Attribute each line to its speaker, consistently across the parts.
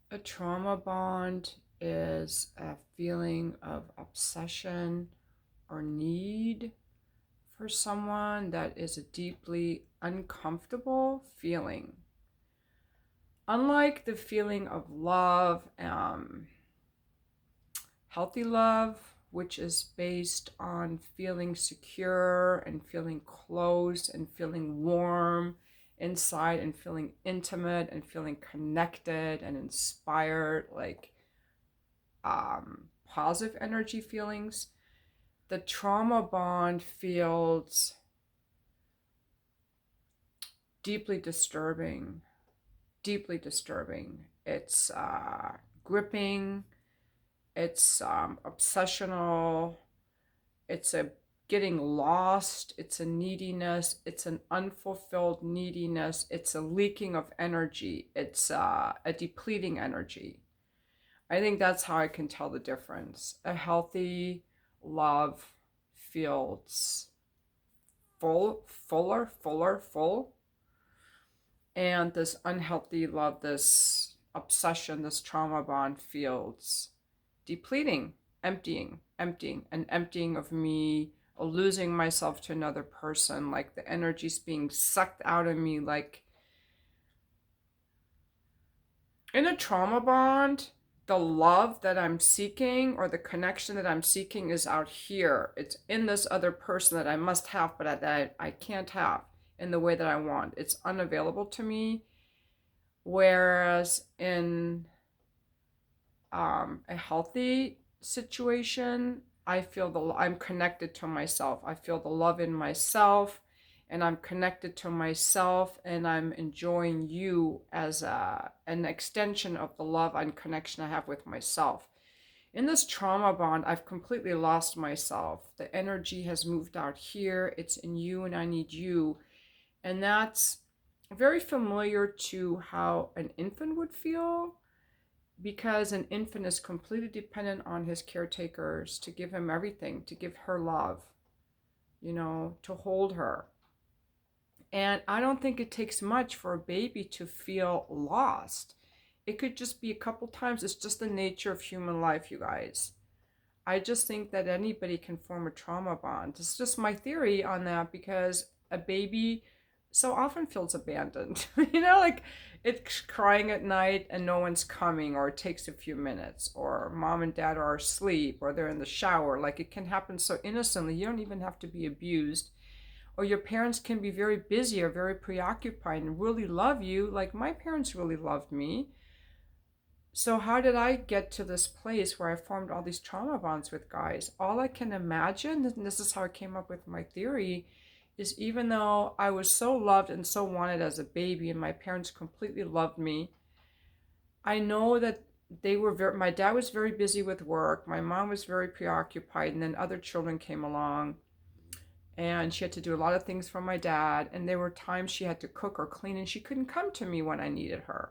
Speaker 1: A trauma bond is a feeling of obsession or need for someone that is a deeply uncomfortable feeling. Unlike the feeling of love, healthy love, which is based on feeling secure and feeling close and feeling warm inside and feeling intimate and feeling connected and inspired, like positive energy feelings. The trauma bond feels deeply disturbing, deeply disturbing. It's gripping, it's obsessional, it's a getting lost, it's a neediness, it's an unfulfilled neediness, it's a leaking of energy, it's a depleting energy. I think that's how I can tell the difference. A healthy love feels full. And this unhealthy love, this obsession, this trauma bond feels depleting, an emptying of me, losing myself to another person, like the energy's being sucked out of me. Like in a trauma bond, the love that I'm seeking or the connection that I'm seeking is out here. It's in this other person that I must have, but that I can't have in the way that I want. It's unavailable to me. Whereas in a healthy situation, I feel I'm connected to myself. I feel the love in myself, and I'm connected to myself, and I'm enjoying you as an extension of the love and connection I have with myself. In this trauma bond, I've completely lost myself. The energy has moved out here. It's in you, and I need you. And that's very familiar to how an infant would feel, because an infant is completely dependent on his caretakers to give him everything, to give her love, to hold her. And I don't think it takes much for a baby to feel lost. It could just be a couple times. It's just the nature of human life, you guys. I just think that anybody can form a trauma bond. It's just my theory on that, because a baby so often feels abandoned. Like it's crying at night and no one's coming, or it takes a few minutes, or mom and dad are asleep, or they're in the shower. Like it can happen so innocently. You don't even have to be abused. Or your parents can be very busy or very preoccupied and really love you. Like my parents really loved me. So how did I get to this place where I formed all these trauma bonds with guys? All I can imagine, and this is how I came up with my theory, is even though I was so loved and so wanted as a baby and my parents completely loved me, I know that my dad was very busy with work, my mom was very preoccupied, and then other children came along and she had to do a lot of things for my dad, and there were times she had to cook or clean and she couldn't come to me when I needed her.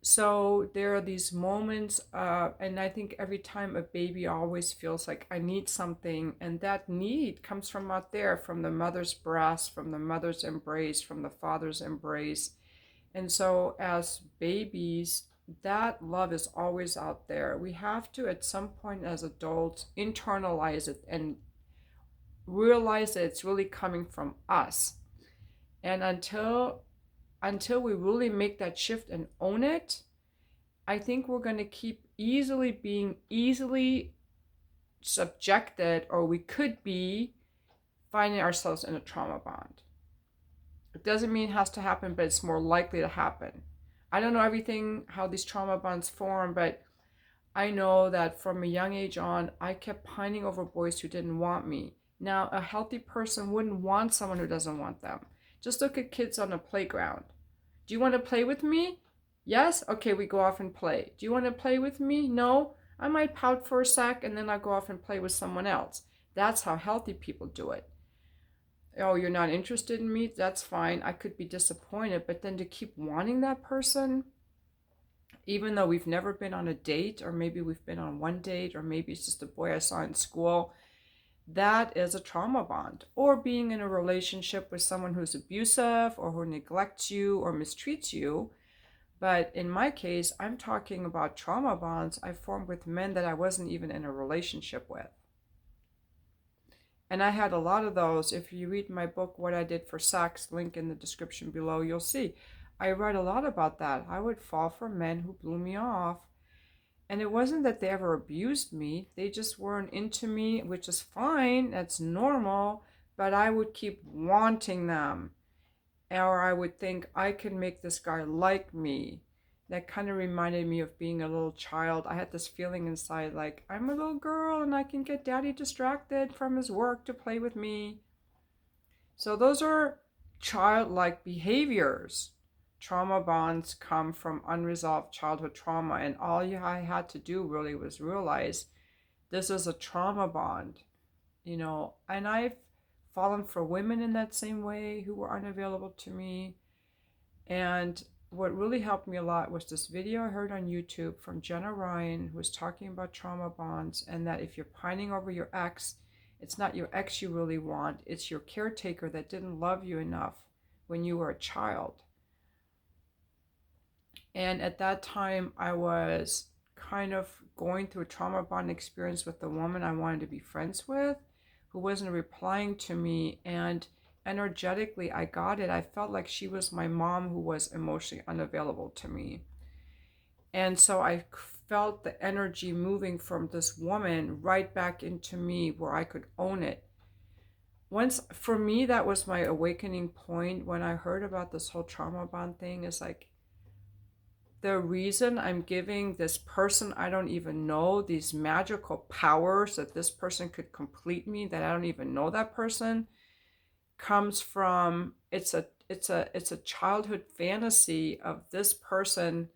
Speaker 1: So there are these moments, and I think every time a baby always feels like I need something, and that need comes from out there, from the mother's breast, from the mother's embrace, from the father's embrace. And so as babies, that love is always out there. We have to, at some point as adults, internalize it and realize that it's really coming from us. And until we really make that shift and own it, I think we're going to keep being easily subjected, or we could be finding ourselves in a trauma bond. It doesn't mean it has to happen, but it's more likely to happen. I don't know everything, how these trauma bonds form, but I know that from a young age on, I kept pining over boys who didn't want me. Now, a healthy person wouldn't want someone who doesn't want them. Just look at kids on a playground. Do you want to play with me? Yes? Okay, we go off and play. Do you want to play with me? No? I might pout for a sec and then I'll go off and play with someone else. That's how healthy people do it. Oh, you're not interested in me? That's fine. I could be disappointed, but then to keep wanting that person, even though we've never been on a date, or maybe we've been on one date, or maybe it's just a boy I saw in school, that is a trauma bond. Or being in a relationship with someone who's abusive or who neglects you or mistreats you, But in my case, I'm talking about trauma bonds I formed with men that I wasn't even in a relationship with. And I had a lot of those. If you read my book, What I Did for Sex, link in the description below, you'll see. I write a lot about that. I would fall for men who blew me off. And it wasn't that they ever abused me. They just weren't into me, which is fine. That's normal. But I would keep wanting them. Or I would think I could make this guy like me. That kind of reminded me of being a little child. I had this feeling inside like, I'm a little girl and I can get daddy distracted from his work to play with me. So those are childlike behaviors. Trauma bonds come from unresolved childhood trauma, and all I had to do really was realize this is a trauma bond, and I've fallen for women in that same way who were unavailable to me. And what really helped me a lot was this video I heard on YouTube from Jenna Ryan, who was talking about trauma bonds, and that if you're pining over your ex, it's not your ex you really want, it's your caretaker that didn't love you enough when you were a child. And at that time, I was kind of going through a trauma bond experience with the woman I wanted to be friends with, who wasn't replying to me. And energetically, I got it. I felt like she was my mom who was emotionally unavailable to me. And so I felt the energy moving from this woman right back into me where I could own it. Once, for me, that was my awakening point when I heard about this whole trauma bond thing. Is like, the reason I'm giving this person I don't even know these magical powers that this person could complete me, that I don't even know that person, comes from it's a childhood fantasy of this person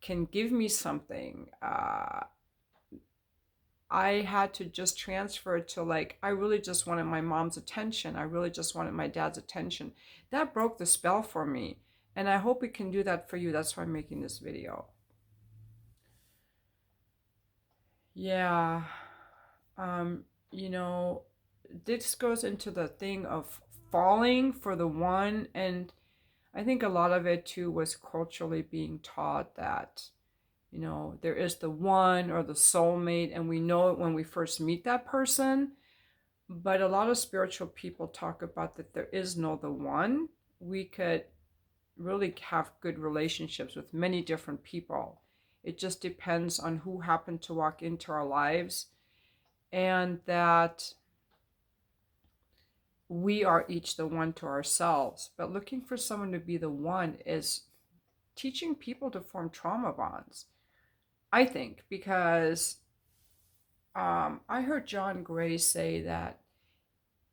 Speaker 1: can give me something. I had to just transfer it to, like, I really just wanted my mom's attention. I really just wanted my dad's attention. That broke the spell for me. And I hope it can do that for you. That's why I'm making this video. Yeah. Um, you know, this goes into the thing of falling for the one. And I think a lot of it too was culturally being taught that, there is the one or the soulmate, and we know it when we first meet that person. But a lot of spiritual people talk about that there is no the one. We could really have good relationships with many different people. It just depends on who happened to walk into our lives, and that we are each the one to ourselves. But looking for someone to be the one is teaching people to form trauma bonds, I think, because I heard John Gray say that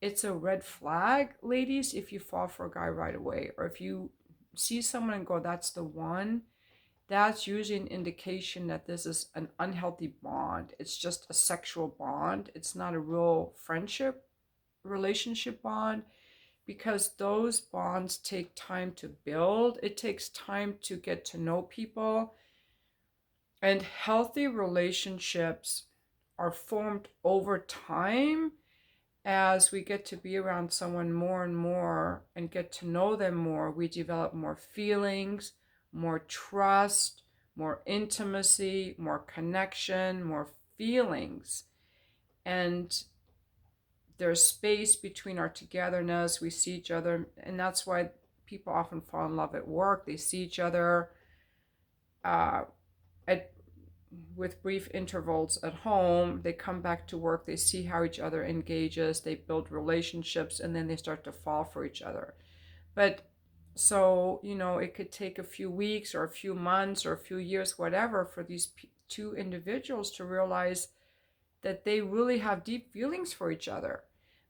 Speaker 1: it's a red flag, ladies, if you fall for a guy right away, or if you see someone and go, that's the one. That's usually an indication that this is an unhealthy bond. It's just a sexual bond. It's not a real friendship, relationship bond, because those bonds take time to build. It takes time to get to know people. And healthy relationships are formed over time as we get to be around someone more and more and get to know them more. We develop more feelings, more trust, more intimacy, more connection, more feelings. And there's space between our togetherness. We see each other, and that's why people often fall in love at work. They see each other with brief intervals at home. They come back to work, they see how each other engages, they build relationships, and then they start to fall for each other. But so, it could take a few weeks or a few months or a few years, whatever, for these two individuals to realize that they really have deep feelings for each other.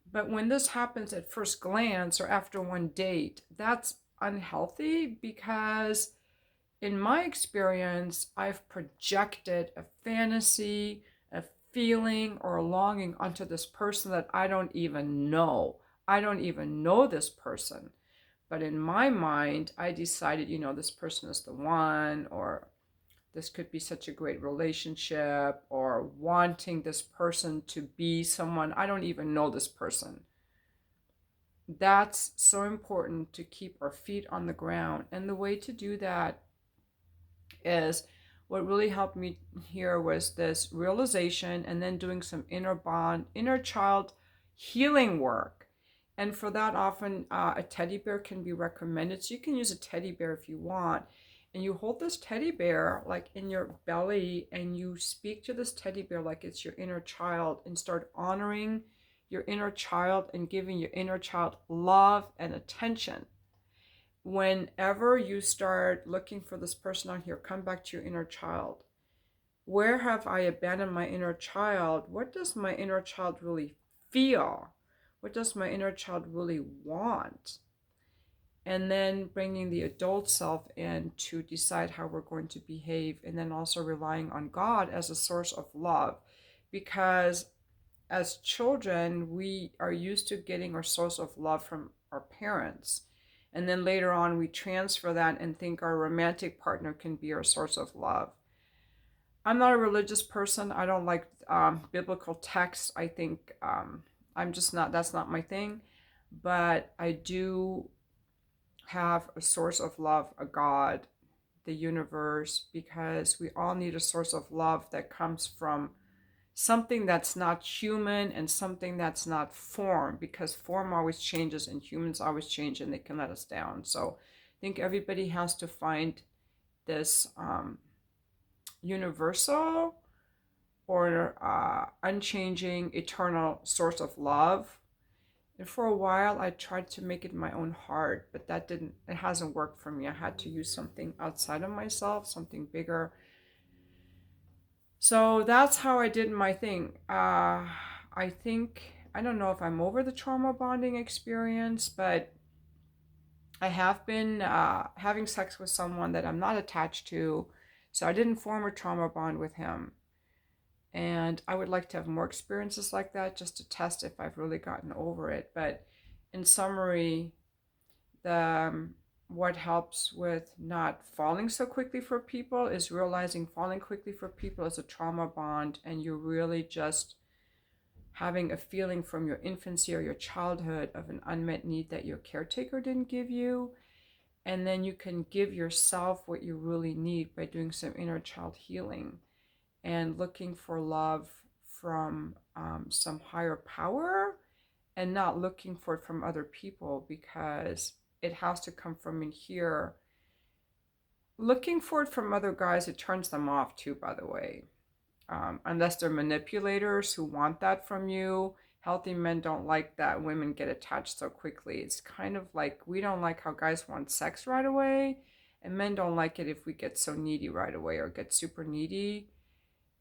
Speaker 1: But when this happens at first glance or after one date, that's unhealthy, because in my experience, I've projected a fantasy, a feeling, or a longing onto this person that I don't even know. I don't even know this person. But in my mind, I decided, this person is the one, or this could be such a great relationship, or wanting this person to be someone. I don't even know this person. That's so important, to keep our feet on the ground. And the way to do that is what really helped me here was this realization, and then doing some inner child healing work. And for that, often a teddy bear can be recommended. So you can use a teddy bear if you want. And you hold this teddy bear like in your belly, and you speak to this teddy bear like it's your inner child, and start honoring your inner child and giving your inner child love and attention. Whenever you start looking for this person out here, come back to your inner child. Where have I abandoned my inner child? What does my inner child really feel? What does my inner child really want? And then bringing the adult self in to decide how we're going to behave, and then also relying on God as a source of love. Because as children, we are used to getting our source of love from our parents. And then later on, we transfer that and think our romantic partner can be our source of love. I'm not a religious person. I don't like biblical texts. I think I'm just not, that's not my thing. But I do have a source of love, a God, the universe, because we all need a source of love that comes from something that's not human and something that's not form, because form always changes and humans always change and they can let us down. So I think everybody has to find this universal or unchanging, eternal source of love. And for a while, I tried to make it my own heart, but it hasn't worked for me. I had to use something outside of myself, something bigger. So that's how I did my thing. I think, I don't know if I'm over the trauma bonding experience, but I have been having sex with someone that I'm not attached to. So I didn't form a trauma bond with him. And I would like to have more experiences like that just to test if I've really gotten over it. But in summary, what helps with not falling so quickly for people is realizing falling quickly for people is a trauma bond, and you're really just having a feeling from your infancy or your childhood of an unmet need that your caretaker didn't give you. And then you can give yourself what you really need by doing some inner child healing and looking for love from some higher power, and not looking for it from other people, because it has to come from in here. Looking for it from other guys, it turns them off too, by the way. Unless they're manipulators who want that from you. Healthy men don't like that women get attached so quickly. It's kind of like, we don't like how guys want sex right away, and men don't like it if we get so needy right away or get super needy.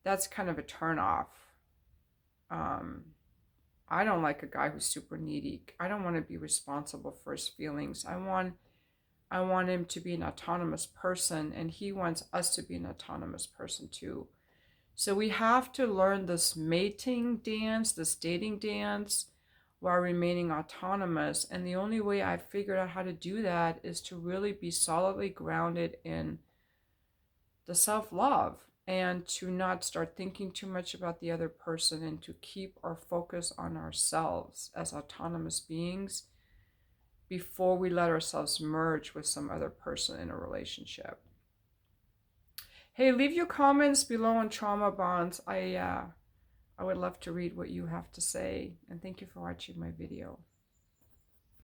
Speaker 1: That's kind of a turn off. I don't like a guy who's super needy. I don't want to be responsible for his feelings. I want him to be an autonomous person, and he wants us to be an autonomous person too. So we have to learn this mating dance, this dating dance, while remaining autonomous. And the only way I've figured out how to do that is to really be solidly grounded in the self-love, and to not start thinking too much about the other person, and to keep our focus on ourselves as autonomous beings before we let ourselves merge with some other person in a relationship. Hey, leave your comments below on trauma bonds. I would love to read what you have to say, and thank you for watching my video.